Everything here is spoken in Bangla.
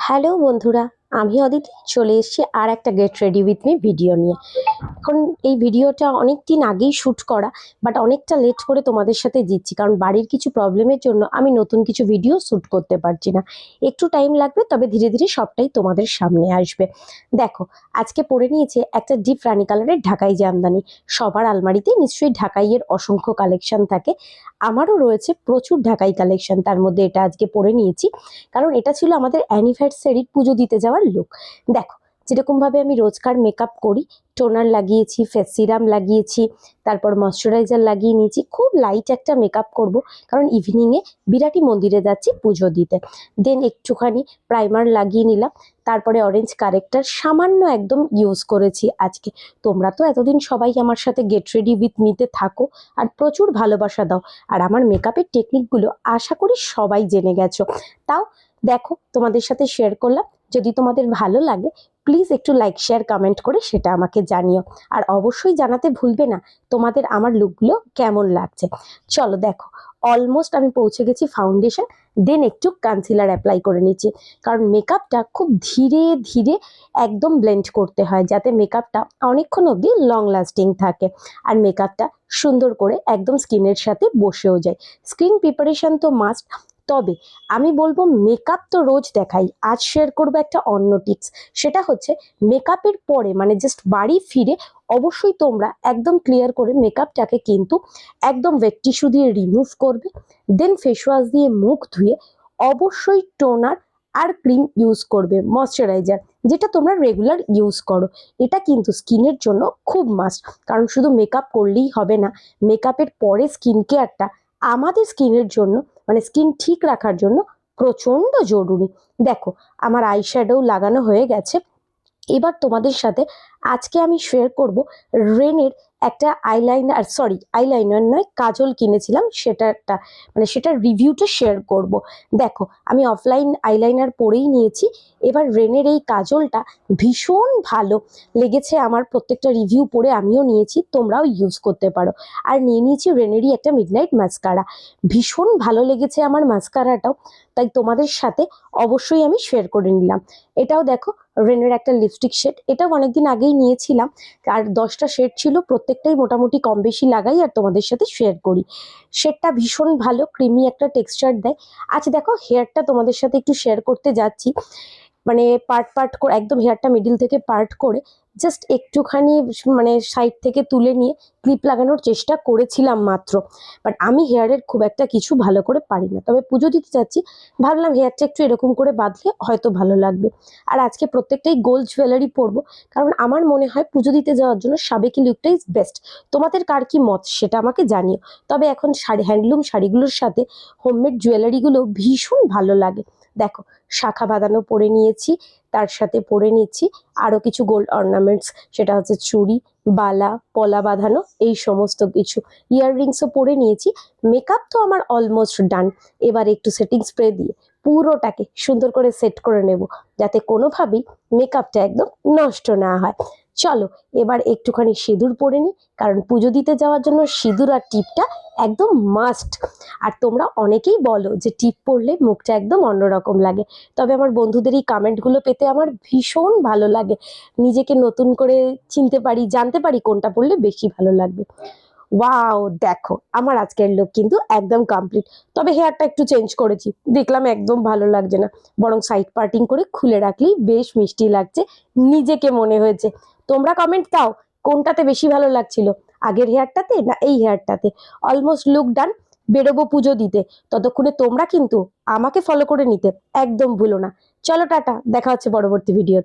হ্যালো বন্ধুরা, আমি অদিতি চলে এসেছি আর একটা get ready with me video নিয়ে। এখন এই ভিডিওটা অনেক দিন আগেই শ্যুট করা, বাট অনেকটা লেট করে তোমাদের সাথে দিচ্ছি, কারণ বাড়ির কিছু প্রবলেমের জন্য আমি নতুন কিছু ভিডিও শ্যুট করতে পারছি না। একটু টাইম লাগবে, তবে ধীরে ধীরে সবটাই তোমাদের সামনে আসবে। দেখো, আজকে পরে নিয়েছে একটা ডিপ রানি কালারের ঢাকাই জামদানি। সবার আলমারিতে নিশ্চয়ই ঢাকাইয়ের অসংখ্য কালেকশন থাকে, আমারও রয়েছে প্রচুর ঢাকাই কালেকশন। তার মধ্যে এটা আজকে পরে নিয়েছি, কারণ এটা ছিল আমাদের অ্যানিভার্সারির পুজো দিতে যাওয়ার লুক। দেখো, যেরকমভাবে আমি রোজকার মেকআপ করি, টোনার লাগিয়েছি, ফেস সিরাম লাগিয়েছি, তারপর ময়শ্চারাইজার লাগিয়ে নিয়েছি। খুব লাইট একটা মেকআপ করব, কারণ ইভিনিংয়ে বিরাটি মন্দিরে যাচ্ছি পুজো দিতে। দেন একটুখানি প্রাইমার লাগিয়ে নিলাম, তারপরে অরেঞ্জ কারেক্টার সামান্য একদম ইউজ করেছি আজকে। তোমরা তো এতদিন সবাই আমার সাথে গেট রেডি উইথ মিতে থাকো আর প্রচুর ভালোবাসা দাও, আর আমার মেকআপের টেকনিকগুলো আশা করি সবাই জেনে গেছো। তাও দেখো, তোমাদের সাথে শেয়ার করলাম। যদি তোমাদের ভালো লাগে, প্লিজ একটু লাইক শেয়ার কমেন্ট করে সেটা আমাকে জানিও। আর অবশ্যই জানাতে ভুলবে না তোমাদের আমার লুকগুলো কেমন লাগছে। চলো দেখো, অলমোস্ট আমি পৌঁছে গেছি ফাউন্ডেশন, দেন একটু কনসিলার অ্যাপ্লাই করে নিচ্ছি, কারণ মেকআপটা খুব ধীরে ধীরে একদম ব্লেন্ড করতে হয়, যাতে মেকআপটা অনেকক্ষণ অবধি লং লাস্টিং থাকে আর মেকআপটা সুন্দর করে একদম স্কিনের সাথে বসেও যায়। স্কিন প্রিপারেশন তো মাস্ট, তবে আমি বলবো মেকআপ তো রোজ দেখাই, আজ শেয়ার করবো একটা অন্য টিপস। সেটা হচ্ছে মেকআপের পরে, মানে জাস্ট বাড়ি ফিরে অবশ্যই তোমরা একদম ক্লিয়ার করে মেকআপটাকে কিন্তু একদম ওয়েট টিস্যু দিয়ে রিমুভ করবে। দেন ফেস ওয়াশ দিয়ে মুখ ধুয়ে অবশ্যই টোনার আর ক্রিম ইউজ করবে, ময়শ্চারাইজার, যেটা তোমরা রেগুলার ইউজ করো। এটা কিন্তু স্কিনের জন্য খুব মাস্ট, কারণ শুধু মেকআপ করলেই হবে না, মেকআপের পরে স্কিন কেয়ারটা আমাদের স্কিনের জন্য, মানে স্কিন ঠিক রাখার জন্য প্রচণ্ড জরুরি। দেখো, আমার আইশ্যাডো লাগানো হয়ে গেছে। এবার তোমাদের সাথে আজকে আমি শেয়ার করব রেনের একটা আইলাইনার, সরি আইলাইনার নয়, কাজল কিনেছিলাম, সেটার রিভিউটা শেয়ার করব। দেখো, আমি অফলাইন আইলাইনার পরেই নিয়েছি। এবার রেনের এই কাজলটা ভীষণ ভালো লেগেছে আমার, প্রত্যেকটা রিভিউ পড়ে আমিও নিয়েছি, তোমরাও ইউজ করতে পারো। আর নিয়ে নিয়েছি রেনেরই একটা মিডনাইট মাস্কারা, ভীষণ ভালো লেগেছে আমার মাস্কারাটাও, তাই তোমাদের সাথে অবশ্যই আমি শেয়ার করে নিলাম। এটাও দেখো, রেনের একটা লিপস্টিক শেড, এটাও অনেকদিন আগেই নিয়েছিলাম, আর 10টা শেড ছিল, প্রত্যেকটাই মোটামুটি কম বেশি লাগাই আর তোমাদের সাথে শেয়ার করি। শেডটা ভীষণ ভালো, ক্রিমি একটা টেক্সচার দেয়। আচ্ছা দেখো, হেয়ারটা তোমাদের সাথে একটু শেয়ার করতে যাচ্ছি, মানে পার্ট পার্ট করে একদম হেয়ারটা মিডিল থেকে পার্ট করে জাস্ট একটুখানি মানে সাইড থেকে তুলে নিয়ে ক্লিপ লাগানোর চেষ্টা করেছিলাম মাত্র। বাট আমি হেয়ারের খুব একটা কিছু ভালো করে পারি না, তবে পুজো দিতে যাচ্ছি, ভাবলাম হেয়ারটা একটু এরকম করে বাঁধলে হয়তো ভালো লাগবে। আর আজকে প্রত্যেকটাই গোল্ড জুয়েলারি পরবো, কারণ আমার মনে হয় পুজো দিতে যাওয়ার জন্য সাবেকি লুকটাই বেস্ট। তোমাদের কার কি মত সেটা আমাকে জানিও। তবে এখন শাড়ি, হ্যান্ডলুম শাড়িগুলোর সাথে হোমমেড জুয়েলারিগুলো ভীষণ ভালো লাগে। দেখো, শাখা বাঁধানো পরে নিয়েছি, তার সাথে পরে নিচ্ছি আরো কিছু গোল্ড অর্নামেন্টস, সেটা হচ্ছে চুড়ি, বালা, পলা বাঁধানো, এই সমস্ত কিছু। ইয়াররিংসও পরে নিয়েছি। মেকআপ তো আমার অলমোস্ট ডান। এবার একটু সেটিং স্প্রে দিয়ে পুরোটাকে সুন্দর করে সেট করে নেব, যাতে কোনোভাবেই মেকআপটা একদম নষ্ট না হয়। চলো, এবার একটুখানি সিঁদুর পরে নিই, কারণ পুজো দিতে যাওয়ার জন্য সিঁদুর আর টিপটা একদম মাস্ট। আর তোমরা অনেকেই বলো যে টিপ পরলে মুখটা একদম অন্যরকম লাগে, তবে আমার বন্ধুদের এই কমেন্টগুলো পেতে আমার ভীষণ ভালো লাগে। নিজেকে নতুন করে চিনতে পারি, জানতে পারি কোনটা পরলে বেশি ভালো লাগবে। ওয়াও, দেখো আমার আজকের লুক কিন্তু একদম কমপ্লিট। তবে হেয়ারটা একটু চেঞ্জ করেছি, দেখলাম একদম ভালো লাগছে না, বরং সাইড পার্টিং করে খুলে রাখলেই বেশ মিষ্টি লাগছে নিজেকে মনে হয়েছে। তোমরা কমেন্ট দাও, কোনটাতে বেশি ভালো লাগছিল, আগের হেয়ারটাতে না এই হেয়ারটাতে। অলমোস্ট লুক ডান, বেরোবো পুজো দিতে। ততক্ষণে তোমরা কিন্তু আমাকে ফলো করে নিতে একদম ভুলো না। চলো টাটা, দেখা হচ্ছে পরবর্তী ভিডিওতে।